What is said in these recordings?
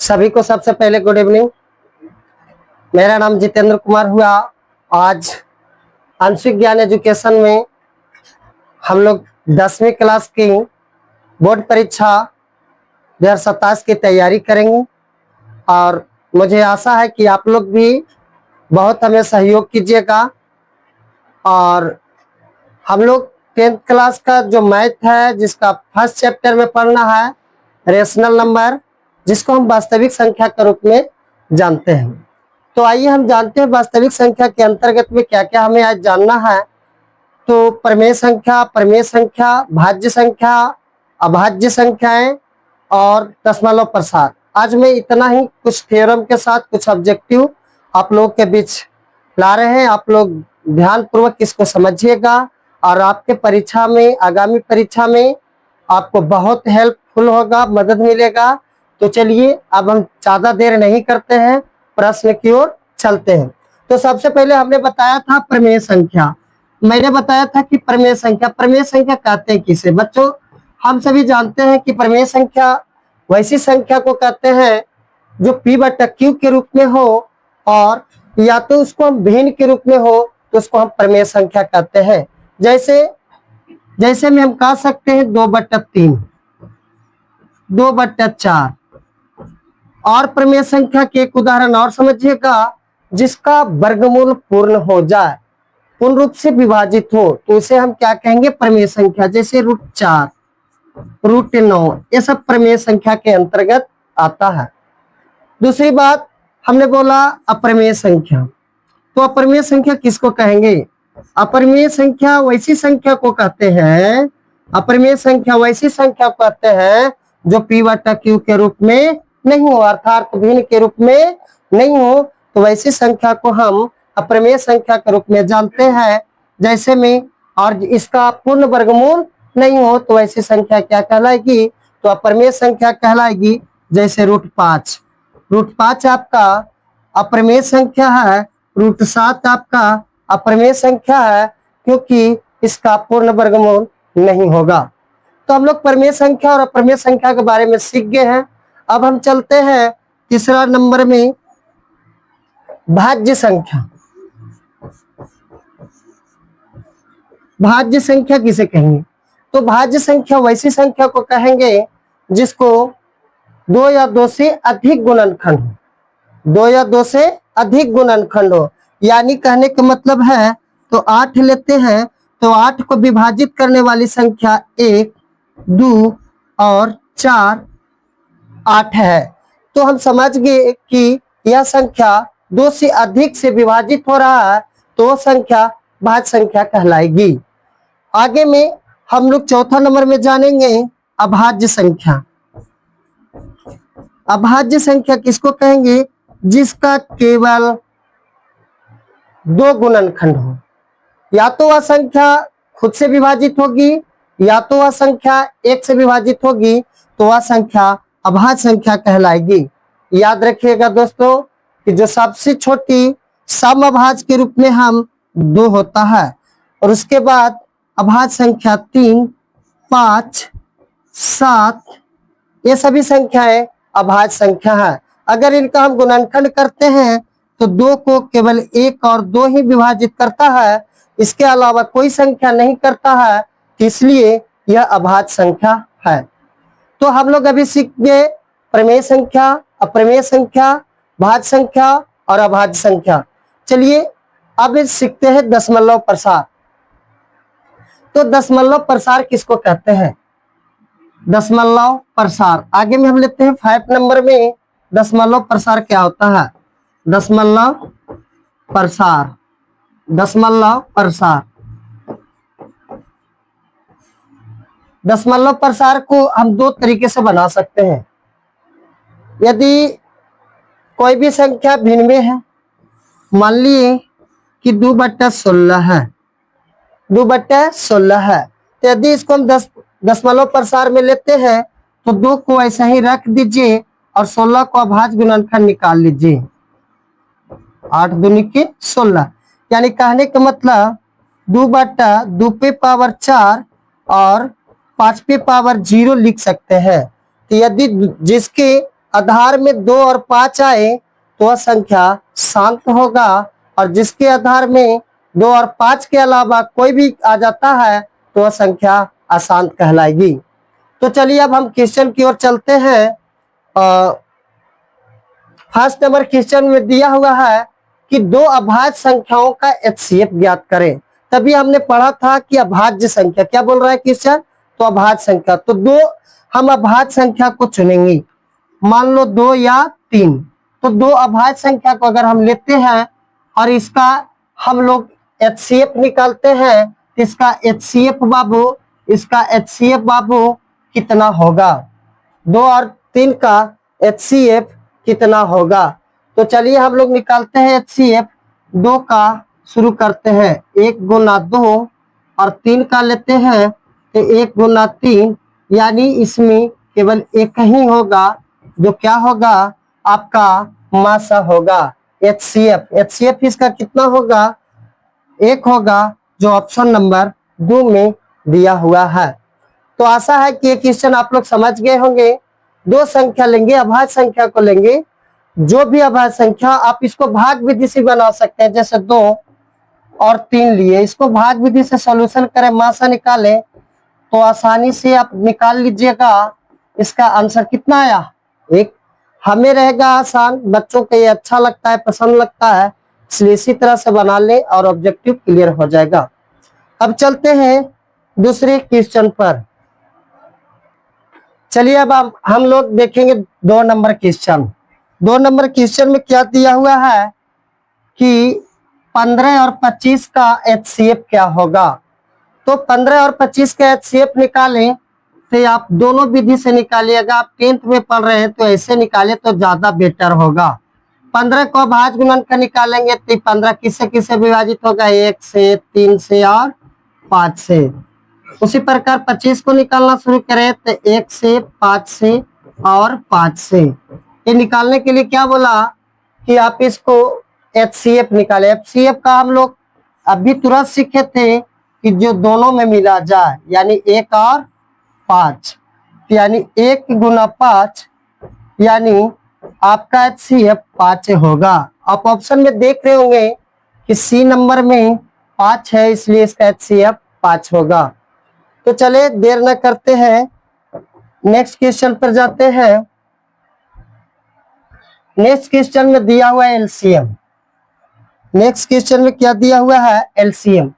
सभी को सबसे पहले गुड इवनिंग। मेरा नाम जितेंद्र कुमार हुआ। आज आंशिक ज्ञान एजुकेशन में हम लोग 10वीं क्लास की बोर्ड परीक्षा 2027 की तैयारी करेंगे और मुझे आशा है कि आप लोग भी बहुत हमें सहयोग कीजिएगा। और हम लोग 10th क्लास का जो मैथ है, जिसका फर्स्ट चैप्टर में पढ़ना है रेशनल नंबर, जिसको हम वास्तविक संख्या के रूप में जानते हैं। तो आइए हम जानते हैं वास्तविक संख्या के अंतर्गत में क्या क्या हमें आज जानना है। तो प्रमेय संख्या, भाज्य संख्या, अभाज्य संख्याएं और दशमलव प्रसार। आज मैं इतना ही कुछ थ्योरम के साथ कुछ ऑब्जेक्टिव आप लोग के बीच ला रहे हैं। आप लोग ध्यान पूर्वक इसको समझिएगा और आपके परीक्षा में, आगामी परीक्षा में आपको बहुत हेल्पफुल होगा, मदद मिलेगा। तो चलिए अब हम ज्यादा देर नहीं करते हैं, प्रश्न की ओर चलते हैं। तो सबसे पहले हमने बताया था प्रमेय संख्या। मैंने बताया था कि प्रमेय संख्या कहते हैं किसे बच्चों? हम सभी जानते हैं कि प्रमेय संख्या वैसी संख्या को कहते हैं जो P/Q के रूप में हो, और या तो उसको हम भिन्न के रूप में हो तो उसको हम प्रमेय संख्या कहते हैं। जैसे में हम कह सकते हैं 2/3, 2/4। और प्रमेय संख्या के एक उदाहरण और समझिएगा, जिसका वर्गमूल पूर्ण हो जाए, पूर्ण रूप से विभाजित हो, तो उसे हम क्या कहेंगे? प्रमेय संख्या। जैसे √4, √9, ये सब प्रमेय संख्या के अंतर्गत आता है। दूसरी बात हमने बोला अप्रमेय संख्या। तो अप्रमेय संख्या किसको कहेंगे? अप्रमेय संख्या वैसी संख्या को कहते हैं, अप्रमेय संख्या वैसी संख्या को कहते हैं जो P/Q के रूप में नहीं हो, अर्थात भिन्न के रूप में नहीं हो, तो वैसी संख्या को हम अप्रमेय संख्या के रूप में जानते हैं। जैसे में, और इसका पूर्ण वर्गमूल नहीं हो तो वैसी संख्या क्या कहलाएगी? तो अप्रमेय संख्या कहलाएगी। जैसे √5, √5 आपका अप्रमेय संख्या है, √7 आपका अप्रमेय संख्या है, क्योंकि इसका पूर्ण वर्गमूल नहीं होगा। तो हम लोग प्रमेय संख्या और अप्रमेय संख्या के बारे में सीख गए हैं। अब हम चलते हैं तीसरा नंबर में, भाज्य संख्या। भाज्य संख्या किसे कहेंगे? तो भाज्य संख्या वैसी संख्या को कहेंगे जिसको 2 या 2 से अधिक गुणनखंड हो, 2 या 2 से अधिक गुणनखंड हो। यानी कहने का मतलब है, तो 8 लेते हैं तो 8 को विभाजित करने वाली संख्या 1, 2 और 4, 8 है। तो हम समझ गए कि यह संख्या 2 से अधिक से विभाजित हो रहा है, तो वो संख्या भाज्य संख्या कहलाएगी। आगे में हम लोग चौथा नंबर में जानेंगे अभाज्य संख्या। अभाज्य संख्या किसको कहेंगे? जिसका केवल 2 गुणनखंड हो। या तो वह संख्या खुद से विभाजित होगी, या तो वह संख्या 1 से विभाजित होगी, तो वह संख्या अभाज्य संख्या कहलाएगी। याद रखिएगा दोस्तों कि जो सबसे छोटी समअभाज्य के रूप में हम 2 होता है, और उसके बाद अभाज्य संख्या 3, 5, 7, ये सभी संख्याएं अभाज्य संख्या है। अगर इनका हम गुणनखंड करते हैं तो 2 को केवल 1 और 2 ही विभाजित करता है, इसके अलावा कोई संख्या नहीं करता है, इसलिए यह अभाज्य संख्या है। तो हम लोग अभी सीख गए प्रमेय संख्या, अप्रमेय संख्या, भाज्य संख्या और अभाज्य संख्या। चलिए अब सीखते हैं दशमलव प्रसार। तो दशमलव प्रसार किसको कहते हैं? दशमलव प्रसार आगे में हम लेते हैं 5 नंबर में। दशमलव प्रसार क्या होता है? दशमलव प्रसार, दशमलव प्रसार, दशमलव प्रसार को हम 2 तरीके से बना सकते हैं। यदि कोई भी संख्या भिन्न में है, मान लिए कि 2/16 है, 2/16 है, तो यदि इसको हम दशमलव प्रसार में लेते हैं तो 2 को ऐसा ही रख दीजिए और 16 को अभाज्य गुणनखंड निकाल लीजिए। 8 दूनी के 16, यानी कहने का मतलब 2/2 पे पावर 4 और 5 पे पावर 0 लिख सकते हैं। तो यदि जिसके आधार में 2 और 5 आए तो वह संख्या शांत होगा, और जिसके आधार में 2 और 5 के अलावा कोई भी आ जाता है तो वह संख्या अशांत कहलाएगी। तो चलिए अब हम क्वेश्चन की ओर चलते हैं। फर्स्ट नंबर क्वेश्चन में दिया हुआ है कि दो अभाज्य संख्याओं का एचसीएफ ज्ञात करें। तभी हमने पढ़ा था कि अभाज्य संख्या, क्या बोल रहा है क्वेश्चन, तो अभाज्य संख्या। तो दो हम अभाज्य संख्या को चुनेंगे, मान लो 2 या 3। तो दो अभाज्य संख्या को अगर हम लेते हैं और इसका हम लोग एचसीएफ निकालते हैं, तो इसका एचसीएफ बाबू कितना होगा, 2 और 3 का एचसीएफ कितना होगा। तो चलिए हम लोग निकालते हैं एचसीएफ। 2 का शुरू करते हैं, 1 गुना 2 और 3 का लेते हैं तो 1 गुना 3, यानी इसमें केवल एक ही होगा जो क्या होगा, आपका मासा होगा। एचसीएफ इसका कितना होगा, 1 होगा, जो ऑप्शन नंबर 2 में दिया हुआ है। तो आशा है कि ये क्वेश्चन आप लोग समझ गए होंगे। दो संख्या लेंगे, अभाज्य संख्या को लेंगे, जो भी अभाज्य संख्या, आप इसको भाग विधि से बना सकते हैं। जैसे 2 और 3 लिए, इसको भाग विधि से सॉल्यूशन करें, मासा निकालें तो आसानी से आप निकाल लीजिएगा। इसका आंसर कितना आया, 1। हमें रहेगा आसान, बच्चों को ये अच्छा लगता है, पसंद लगता है, इसलिए इसी तरह से बना लें और ऑब्जेक्टिव क्लियर हो जाएगा। अब चलते हैं दूसरे क्वेश्चन पर। चलिए अब हम लोग देखेंगे 2 नंबर क्वेश्चन। 2 नंबर क्वेश्चन में क्या दिया हुआ है कि 15 और 25 का एचसीएफ क्या होगा। तो 15 और 25 का एचसीएफ निकालें तो आप दोनों विधि से निकालिएगा। आप 10th में पढ़ रहे हैं तो ऐसे निकाले तो ज्यादा बेटर होगा। 15 को भाज्य गुणन का निकालेंगे तो 15 किससे किससे विभाजित होगा, 1 से, 3 से और 5 से। उसी प्रकार 25 को निकालना शुरू करें तो 1 से, 5 से और 5 से। ये निकालने के लिए क्या बोला कि आप इसको एचसीएफ निकाले। एचसीएफ का हम लोग अभी तुरंत सीखे थे कि जो दोनों में मिला जाए, यानी 1 और 5, यानी 1 गुना 5, यानी आपका एचसीएफ 5 होगा। आप ऑप्शन में देख रहे होंगे कि सी नंबर में 5 है, इसलिए इसका एचसीएफ 5 होगा। तो चले देर न करते हैं, नेक्स्ट क्वेश्चन पर जाते हैं। नेक्स्ट क्वेश्चन में दिया हुआ है एलसीएम। नेक्स्ट क्वेश्चन में क्या दिया हुआ है, एलसीएम।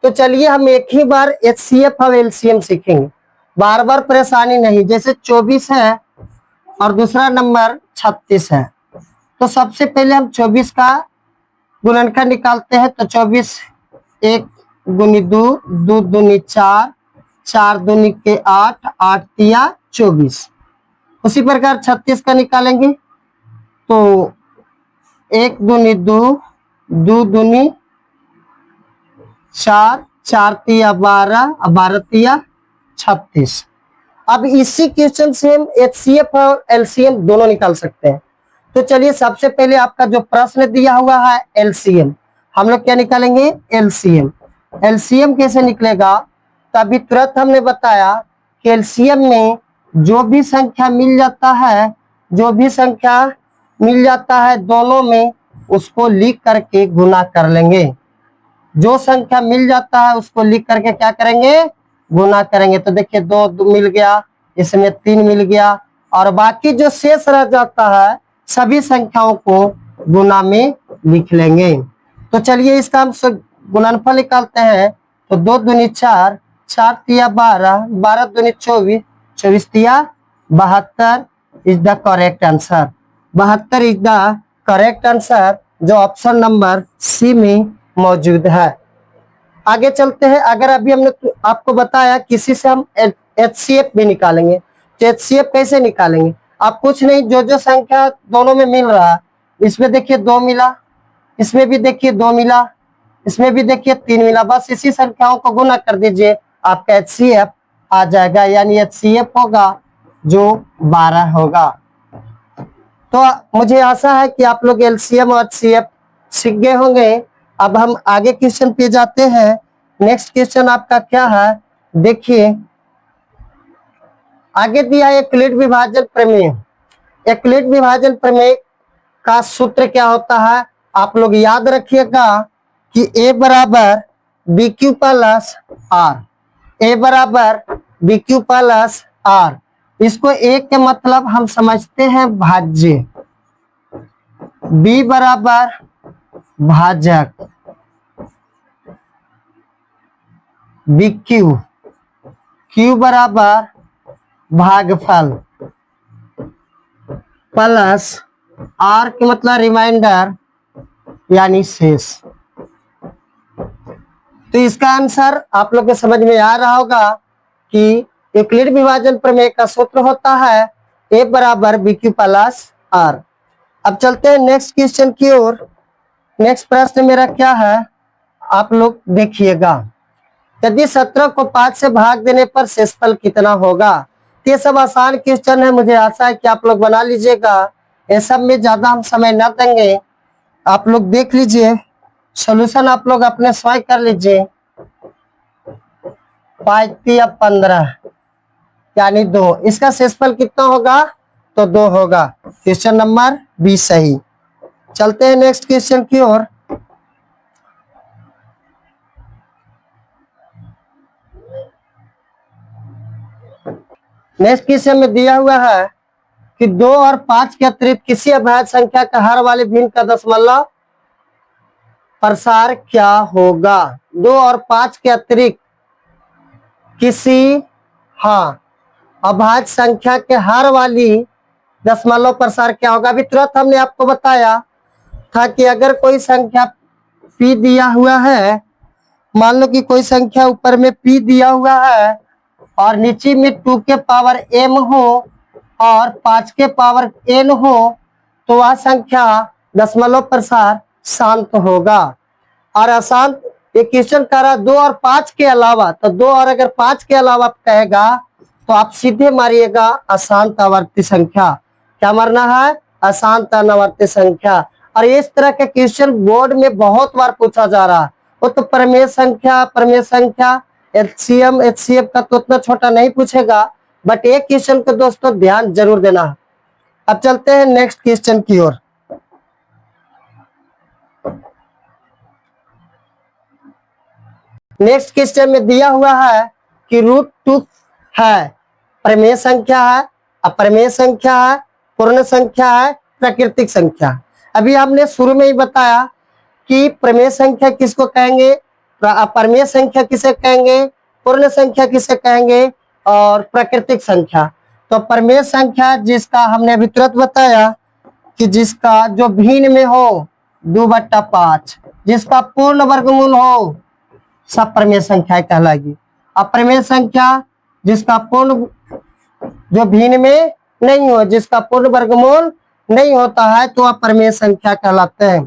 तो चलिए हम एक ही बार एचसीएफ और एलसीएम सीखेंगे, बार बार परेशानी नहीं। जैसे 24 है और दूसरा नंबर 36 है, तो सबसे पहले हम 24 का गुणनखंड निकालते हैं। तो 24 1 गुनी 2, 2 दूनी 4, 4 दूनी के 8, 8 तिया 24। उसी प्रकार 36 का निकालेंगे तो 1 दूनी 2, 2 दूनी 4, 4 तिया 12, 12 तिया 36। अब इसी क्वेश्चन से हम एचसीएफ और एलसीएम दोनों निकाल सकते हैं। तो चलिए सबसे पहले आपका जो प्रश्न दिया हुआ है एलसीएम, हम लोग क्या निकालेंगे, एलसीएम। एलसीएम कैसे निकलेगा, तो अभी तुरंत हमने बताया कि एलसीएम में जो भी संख्या मिल जाता है, जो भी संख्या मिल जाता है दोनों में, उसको लिख करके गुना कर लेंगे। जो संख्या मिल जाता है उसको लिख करके क्या करेंगे, गुना करेंगे। तो देखिए 2 मिल गया, इसमें 3 मिल गया, और बाकी जो शेष रह जाता है सभी संख्याओं को गुना में लिख लेंगे। तो चलिए इसका हम गुणनफल निकालते हैं। तो 2 दूनी 4, 4 तिया 12, 12 दूनी 24, 24 तिया 72 is the correct answer. 72 is the correct answer, जो ऑप्शन नंबर सी में मौजूद है। आगे चलते हैं। अगर अभी हमने आपको बताया किसी से हम एचसीएफ भी निकालेंगे, तो एचसीएफ कैसे निकालेंगे, आप कुछ नहीं, जो संख्या दोनों में मिल रहा है, इसमें देखिए 2 मिला, इसमें भी देखिए 2 मिला, इसमें भी देखिए 3 मिला, बस इसी संख्याओं को गुना कर दीजिए, आपका एचसीएफ आ जाएगा। यानी एचसीएफ होगा जो 12 होगा। तो मुझे आशा है कि आप लोग एलसीएम और एचसीएफ सीख गए होंगे। अब हम आगे क्वेश्चन पे जाते हैं। नेक्स्ट क्वेश्चन आपका क्या है, देखिए आगे दिया है यूक्लिड विभाजन प्रमेय। यूक्लिड विभाजन प्रमेय का सूत्र क्या होता है, आप लोग याद रखिएगा कि a बराबर बी क्यू प्लस आर, ए बराबर बी क्यू प्लस आर। इसको एक के मतलब हम समझते हैं भाज्य, बी बराबर भाजक, बी क्यू, क्यू बराबर भागफल, प्लस आर के मतलब रिमाइंडर यानी शेष। तो इसका आंसर आप लोग को समझ में आ रहा होगा कि यूक्लिड विभाजन प्रमेय का सूत्र होता है ए बराबर बी क्यू प्लस आर। अब चलते हैं नेक्स्ट क्वेश्चन की ओर। नेक्स्ट प्रश्न मेरा क्या है, आप लोग देखिएगा। यदि 17 को 5 से भाग देने पर शेषफल कितना होगा। ये सब आसान क्वेश्चन है, मुझे आशा है कि आप लोग बना लीजिएगा। ये सब में ज्यादा हम समय न देंगे, आप लोग देख लीजिए, सॉल्यूशन आप लोग अपने स्वयं कर लीजिए। 5 या 15 यानी 2, इसका शेषफल कितना होगा, तो 2 होगा। क्वेश्चन नंबर 20 सही। चलते हैं नेक्स्ट क्वेश्चन की ओर। नेक्स्ट क्वेश्चन में दिया हुआ है कि 2 और 5 के अतिरिक्त किसी अभाज्य संख्या का हर वाले भिन्न का दशमलव प्रसार क्या होगा। 2 और 5 के अतिरिक्त किसी अभाज्य संख्या के हर वाली दशमलव प्रसार क्या होगा। अभी तुरंत हमने आपको बताया था कि अगर कोई संख्या p दिया हुआ है, मान लो कि कोई संख्या ऊपर में p दिया हुआ है और नीचे में 2 के पावर m हो और 5 के पावर n हो, तो वह संख्या दशमलव प्रसार शांत होगा। और अशांत ये क्वेश्चन कर रहा 2 और 5 के अलावा, तो 2 और अगर 5 के अलावा कहेगा तो आप सीधे मारिएगा अशांत आवर्ती संख्या। क्या मारना है, अशांत अनावर्ती संख्या। और इस तरह के क्वेश्चन बोर्ड में बहुत बार पूछा जा रहा है। वो तो प्रमेय संख्या एचसीएम एचसीएफ का तो उतना छोटा नहीं पूछेगा, बट एक क्वेश्चन को दोस्तों ध्यान जरूर देना। अब चलते हैं नेक्स्ट क्वेश्चन की ओर। नेक्स्ट क्वेश्चन में दिया हुआ है कि √2 है, प्रमेय संख्या है, अप्रमेय संख्या है, पूर्ण संख्या है, प्राकृतिक संख्या। अभी हमने शुरू में ही बताया कि प्रमेय संख्या किसको कहेंगे, अप्रमेय संख्या किसे कहेंगे, पूर्ण संख्या किसे कहेंगे और प्राकृतिक संख्या। तो प्रमेय संख्या जिसका हमने अभी तुरंत बताया कि जिसका जो भिन्न में हो 2/5, जिसका पूर्ण वर्गमूल हो, सब प्रमेय संख्या कहलाएगी। अप्रमेय संख्या जिसका पूर्ण जो भिन्न में नहीं हो, जिसका पूर्ण वर्गमूल नहीं होता है, तो अप्रमेय संख्या कहलाते हैं।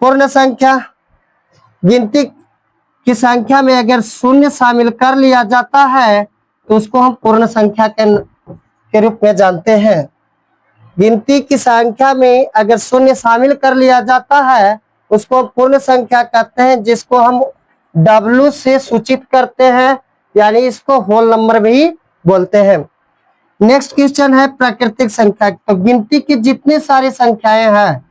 पूर्ण संख्या गिनती की संख्या में अगर शून्य शामिल कर लिया जाता है तो उसको हम पूर्ण संख्या के रूप में जानते हैं। गिनती की संख्या में अगर शून्य शामिल कर लिया जाता है उसको पूर्ण संख्या कहते हैं, जिसको हम W से सूचित करते हैं, यानी इसको होल नंबर भी बोलते हैं। नेक्स्ट क्वेश्चन है प्राकृतिक संख्या। तो गिनती की जितनी सारी संख्याएं हैं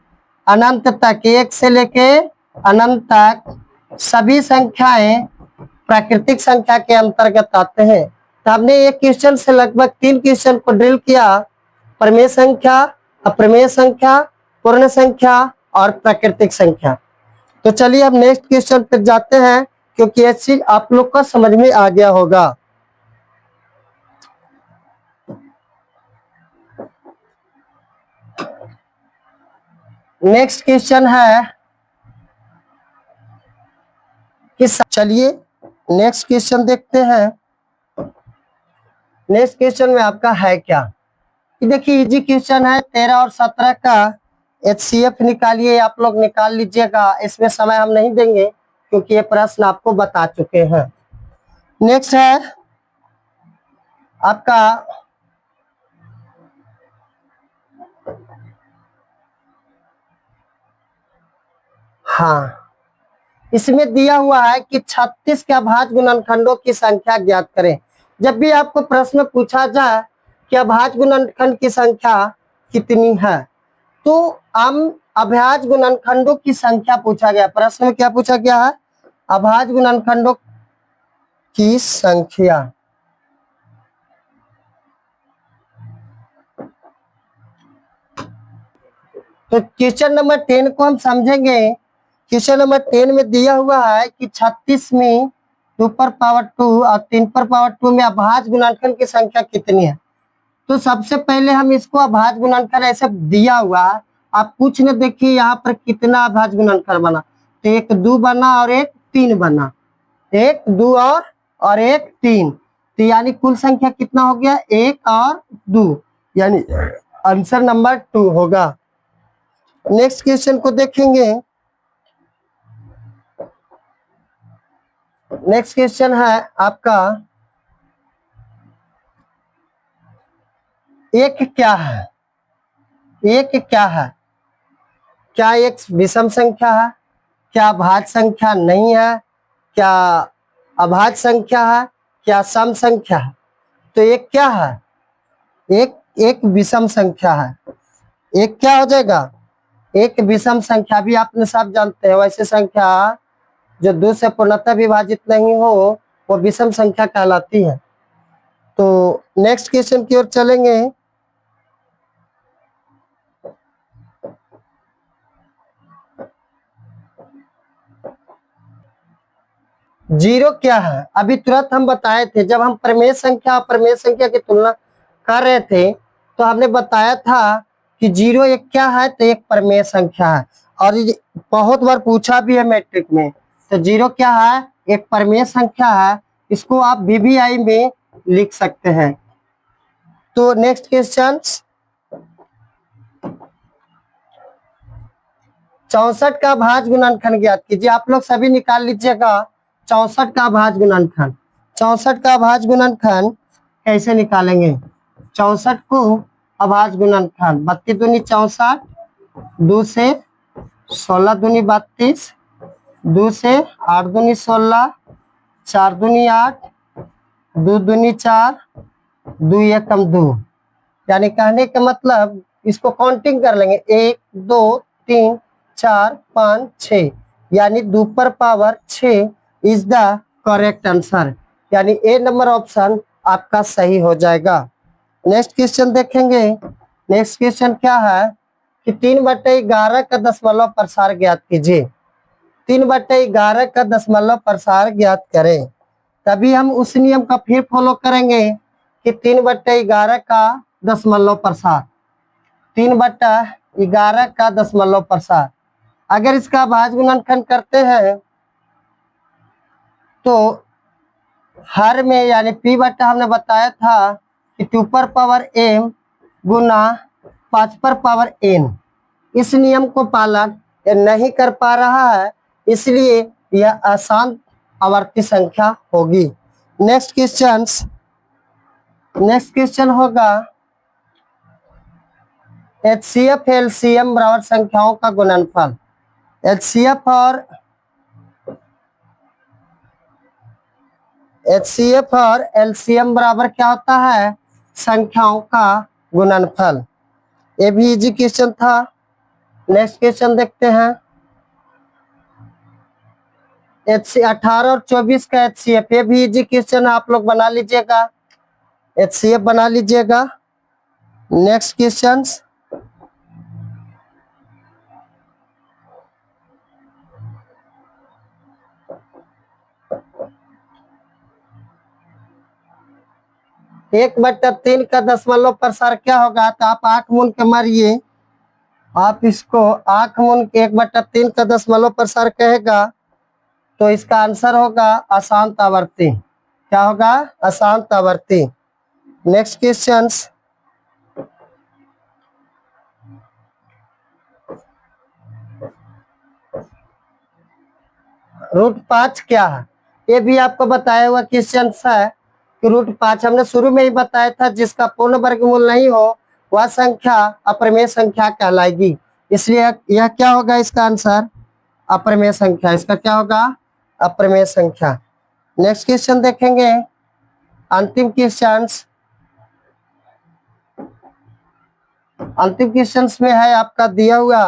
अनंत तक, 1 से लेके अनंत तक, सभी संख्याएं प्राकृतिक संख्या के अंतर्गत आते हैं। तो हमने एक क्वेश्चन से लगभग 3 क्वेश्चन को ड्रिल किया, प्रमेय संख्या, अप्रमेय संख्या, पूर्ण संख्या और प्राकृतिक संख्या। तो चलिए अब नेक्स्ट क्वेश्चन पर जाते हैं, क्योंकि ये चीज आप लोग को समझ में आ गया होगा। नेक्स्ट क्वेश्चन है कि चलिए नेक्स्ट क्वेश्चन देखते हैं। नेक्स्ट क्वेश्चन में आपका है क्या, देखिए इजी क्वेश्चन है। 13 और 17 का एचसीएफ निकालिए, आप लोग निकाल लीजिएगा, इसमें समय हम नहीं देंगे क्योंकि ये प्रश्न आपको बता चुके हैं। नेक्स्ट है आपका इसमें दिया हुआ है कि 36 के अभाज्य गुणनखंडों की संख्या ज्ञात करें। जब भी आपको प्रश्न पूछा जाए कि अभाज्य गुणनखंड की संख्या कितनी है। तो हम अभाज्य गुणनखंडों की संख्या पूछा गया, प्रश्न में क्या पूछा गया है, अभाज्य गुणनखंडों की संख्या। तो क्वेश्चन नंबर 10 को हम समझेंगे। क्वेश्चन नंबर 10 में दिया हुआ है कि 36 में 2 पर पावर 2 और 3 पर पावर 2 में अभाज्य गुणनखंड की संख्या कितनी है। तो सबसे पहले हम इसको अभाज्य गुणनखंड ऐसे दिया हुआ है, आप कुछ न देखिए यहाँ पर कितना अभाज्य गुणनखंड बना। तो 1 2 बना और 1 3 बना, 1 2 और 1 3। तो यानी कुल संख्या कितना हो गया, 1 और 2, यानी आंसर नंबर 2 होगा। नेक्स्ट क्वेश्चन को देखेंगे। नेक्स्ट क्वेश्चन है आपका, एक क्या है, एक क्या है, क्या एक विषम संख्या है, क्या भाज्य संख्या नहीं है, क्या अभाज्य संख्या है, क्या सम संख्या है। तो एक क्या है, एक विषम संख्या है। एक क्या हो जाएगा, एक विषम संख्या। भी आपने सब जानते हैं, वैसे संख्या जो 2 से पूर्णतः विभाजित नहीं हो वो विषम संख्या कहलाती है। तो नेक्स्ट क्वेश्चन की ओर चलेंगे। जीरो क्या है, अभी तुरंत हम बताए थे जब हम प्रमेय संख्या अप्रमेय संख्या की तुलना कर रहे थे, तो हमने बताया था कि जीरो एक क्या है, तो एक प्रमेय संख्या है। और ये बहुत बार पूछा भी है मैट्रिक में। तो जीरो क्या है, एक प्रमेय संख्या है। इसको आप वीवीआई में लिख सकते हैं। तो नेक्स्ट क्वेश्चन, 64 का भाज्य गुणनखंड ज्ञात कीजिए। आप लोग सभी निकाल लीजिएगा 64 का भाज्य गुणनखंड। 64 का भाज्य गुणनखंड कैसे निकालेंगे, 64 को अभाज्य गुणनखंड 32 दूनी 64, 2 से 16 दूनी 32, 2 से 8 दूनी 16, 4 दूनी 8, 2 दूनी 4, 2 एकम 2। यानी कहने का मतलब इसको काउंटिंग कर लेंगे, 1 2 3 4 5 6, यानी 2 पर power 6 is the correct answer. यानी ए नंबर ऑप्शन आपका सही हो जाएगा। नेक्स्ट क्वेश्चन देखेंगे। नेक्स्ट क्वेश्चन क्या है कि 3/11 का दशमलव प्रसार ज्ञात कीजिए। 3/11 का दशमलव प्रसार ज्ञात करें। तभी हम उस नियम का फिर फॉलो करेंगे कि 3/11 का दशमलव प्रसार, 3/11 का दशमलव प्रसार। अगर इसका भाज्य गुणनखंड करते हैं तो हर में यानी पी बट्टा हमने बताया था कि 2 पर पावर m गुना 5 पर पावर n। इस नियम को पालन नहीं कर पा रहा है, इसलिए यह आसान आवर्ती संख्या होगी। नेक्स्ट क्वेश्चन होगा HCF LCM बराबर संख्याओं का गुणनफल। HCF और LCM बराबर क्या होता है, संख्याओं का गुणनफल। ये भी इजी क्वेश्चन था। नेक्स्ट क्वेश्चन देखते हैं। 18 और 24 का HCF, ये भी इजी क्वेश्चन आप लोग बना लीजिएगा, HCF बना लीजिएगा। नेक्स्ट क्वेश्चन, एक बट्टा 3 का दशमलव प्रसार क्या होगा, तो आप आंख मूंद के मारिए। आप इसको आंख मूंद के 1/3 का दशमलव प्रसार कहेगा तो इसका आंसर होगा अशांत आवर्ती। क्या होगा, अशांत आवर्ती। नेक्स्ट क्वेश्चन, √5 क्या है, ये भी आपको बताया हुआ क्वेश्चन है कि √5 हमने शुरू में ही बताया था, जिसका पूर्ण वर्गमूल नहीं हो वह संख्या अप्रमेय संख्या कहलाएगी। इसलिए यह क्या होगा, इसका आंसर अप्रमेय संख्या। इसका क्या होगा, अप्रमेय संख्या। नेक्स्ट क्वेश्चन देखेंगे, अंतिम क्वेश्चन। अंतिम क्वेश्चन में है आपका दिया हुआ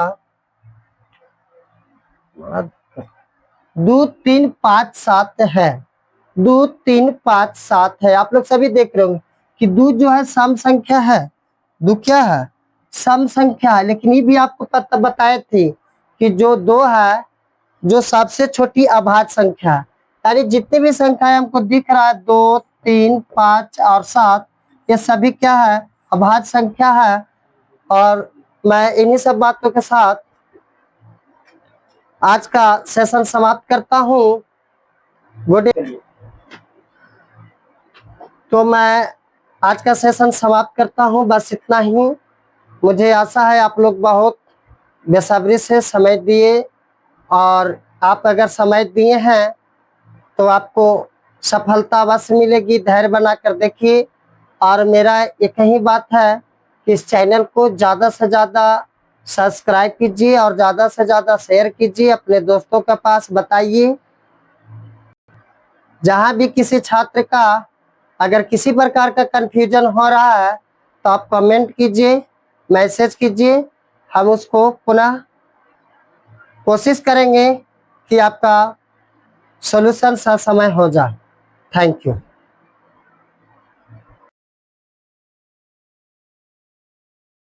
2 3 5 7 है। 2 3 5 7 है। आप लोग सभी देख रहे होंगे कि 2 जो है सम संख्या है। 2 क्या है? सम संख्या है। लेकिन ये भी आपको पता बताए थे कि जो 2 है जो सबसे छोटी अभाज्य संख्या है। यानी जितनी भी संख्याएं हमको दिख रहा है 2 3 5 और 7 ये सभी क्या है? अभाज्य संख्या है। और मैं इन्हीं सब बातों के साथ आज का सेशन समाप्त करता हूँ। गुड। तो मैं आज का सेशन समाप्त करता हूँ, बस इतना ही। मुझे आशा है आप लोग बहुत बेसब्री से समय दिए, और आप अगर समय दिए हैं तो आपको सफलता अवश्य मिलेगी। धैर्य बनाकर देखिए। और मेरा एक ही बात है कि इस चैनल को ज़्यादा से ज़्यादा सब्सक्राइब कीजिए और ज़्यादा से ज़्यादा शेयर कीजिए, अपने दोस्तों के पास बताइए। जहाँ भी किसी छात्र का अगर किसी प्रकार का कंफ्यूजन हो रहा है तो आप कमेंट कीजिए, मैसेज कीजिए। हम उसको पुनः कोशिश करेंगे कि आपका सॉल्यूशन ससमय हो जाए। Thank you.